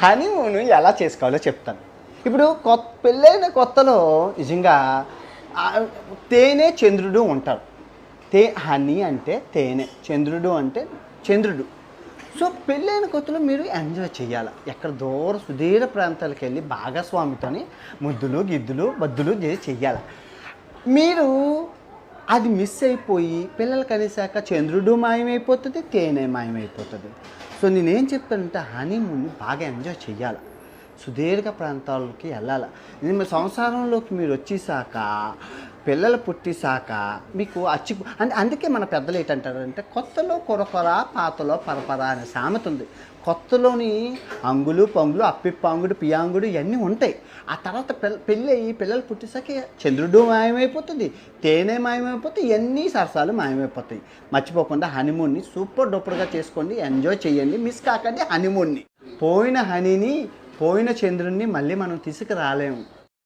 Honeymoon ఎలా చేసుకోవాలో చెప్తాను. ఇప్పుడు పెళ్ళైన కొత్తలో నిజంగా తేనె చంద్రుడు ఉంటారు. హనీ అంటే తేనె, చంద్రుడు అంటే చంద్రుడు. సో పెళ్ళైన కొత్తలో మీరు ఎంజాయ్ చేయాలి. ఎక్కడ సుదీర ప్రాంతాలకు వెళ్ళి భాగస్వామితోని ముద్దులు గిద్దులు బద్దులు చెయ్యాలి. మీరు అది మిస్ అయిపోయి పిల్లలు కలిసాక చంద్రుడు మాయమైపోతుంది, తేనె మాయమైపోతుంది. సో నేనేం చెప్తానంటే హనీమూన్ బాగా ఎంజాయ్ చేయాలి, సుదీర్ఘ ప్రాంతాలకి వెళ్ళాలి. సంసారంలోకి మీరు వచ్చేసాక పిల్లలు పుట్టేసాక మీకు అంటే అందుకే మన పెద్దలు ఏంటంటారంటే కొత్తలో కొరకొర పాతలో పరపర అనే సామెత ఉంది. కొత్తలోని అంగులు పొంగులు అప్పిప్పాంగుడు పియాంగుడు ఇవన్నీ ఉంటాయి. ఆ తర్వాత పెళ్ళి అయ్యి పిల్లలు పుట్టేసాక చంద్రుడు మాయమైపోతుంది, తేనె మాయమైపోతుంది, ఇవన్నీ సరసాలు మాయమైపోతాయి. మర్చిపోకుండా హనీమూన్ని సూపర్ డూపర్గా చేసుకోండి, ఎంజాయ్ చేయండి, మిస్ కాకండి హనీమూన్ని. పోయిన హనీని పోయిన చంద్రుడిని మళ్ళీ మనం తీసుకురాలేము.